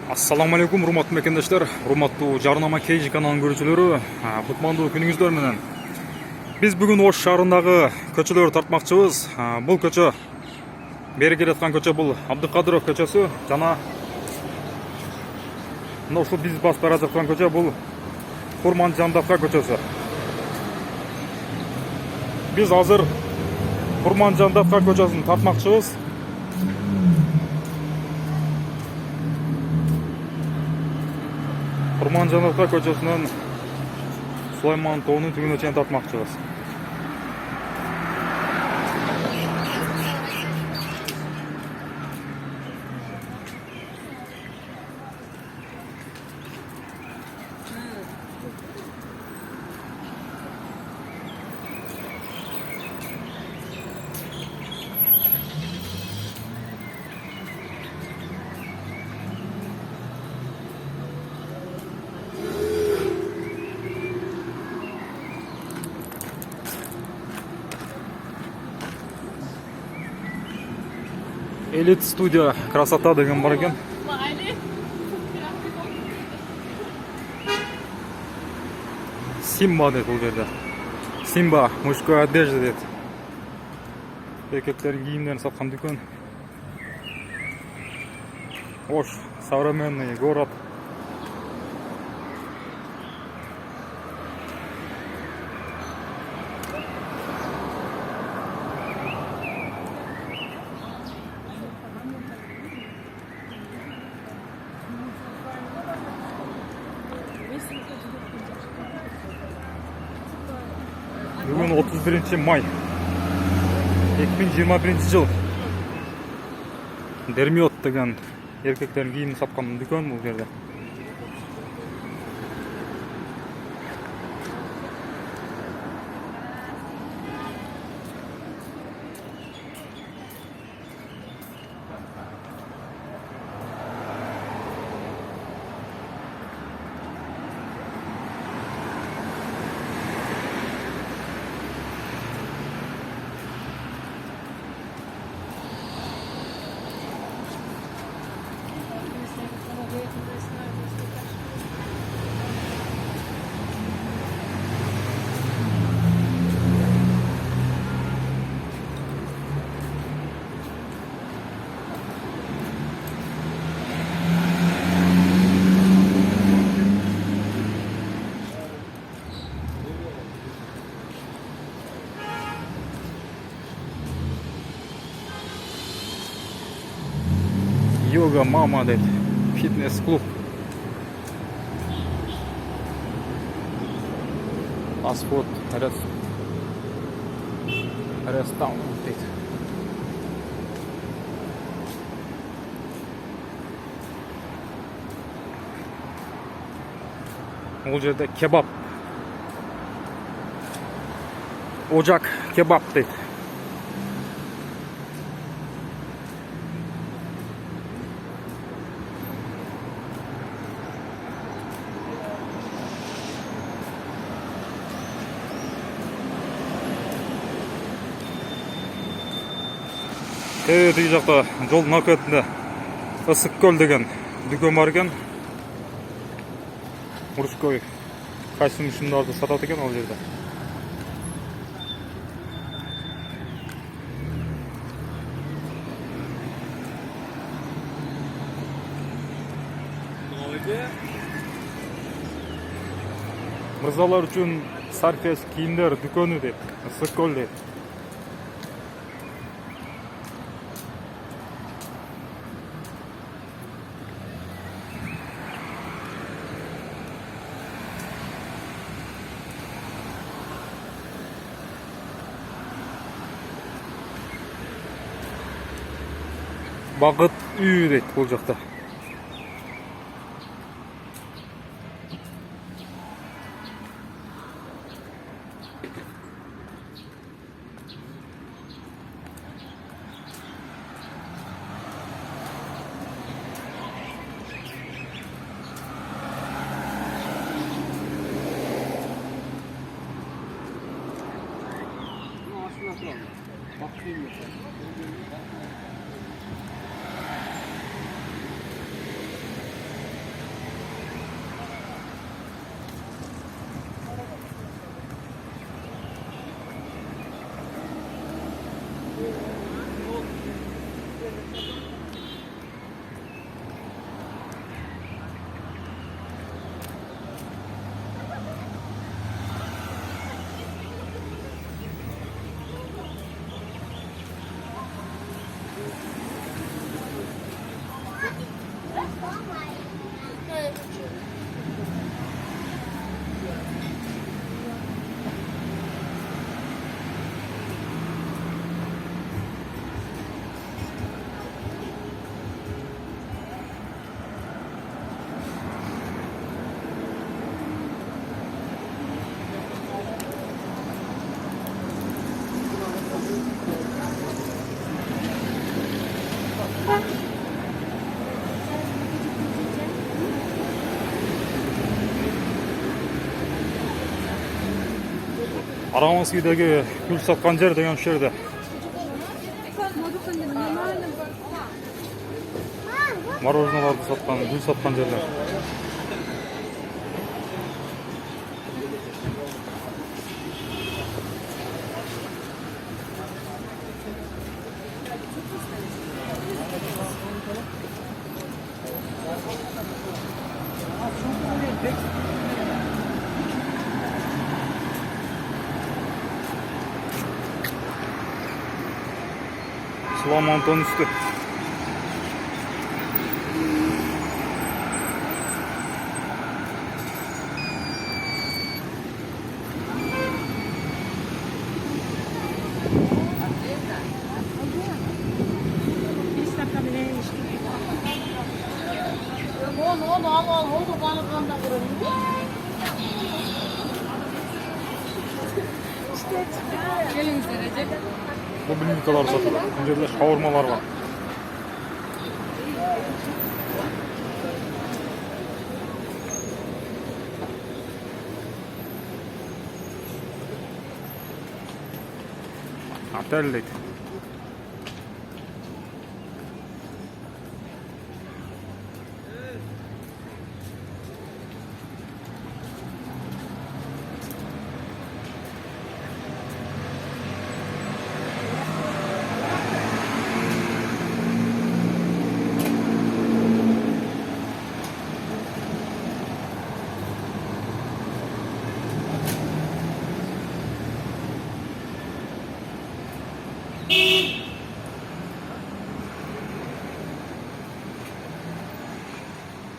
Assalamu alaikum, урматтуу мекендештер, урматтуу Жарнама KG каналынын көрүүчүлөрү, кутмандуу күнүңүздөр менен. Биз бүгүн Ош шаарындагы көчөлөрдү тартмакчыбыз. Бул көчө, бери келаткан көчө бул Абдыкадыров көчөсү жана мына ушул биз басып бара жаткан көчө бул Курманжандовка көчөсү. Биз азыр Курманжандовка көчөсүн тартмакчыбыз. Курманжандовка көчөсүнөн Сулайман тоонун түбүнө чейин тартмакчыбыз. Элит студия красота деген бар экен. Симба дейт бул жерде. Симба мужской одежда дейт. Эркектердин кийимдерин саткан дүкөн. Ош современный город. Бүгүн 31 май 2021 жыл. Дермиот деген эркектердин кийимин саткан дүкөн бул жерде. Йога мама дейт, фитнес клуб. Асфот ресторан дейт. Бул жерде кебаб. Ocak kebap дейт. Тиги жакта жолдун акыбетинде Ысык көл деген дүкөн бар экен. Мужской костюм-шумдарды сатат экен ал жерде. Мырзалар үчүн сарфес кийимдер дүкөнү дейт. Ысык көл дейт. Багыт үй дейт бул жакта. Aramazki'deki gül satkan yer деген şu yerde. Мороженоолорду саткан, гүл саткан жерлер. Sıvam Anton üstü. Bu bilimikalar satılır. Bu yerde şavurmalar var. Atelleydi.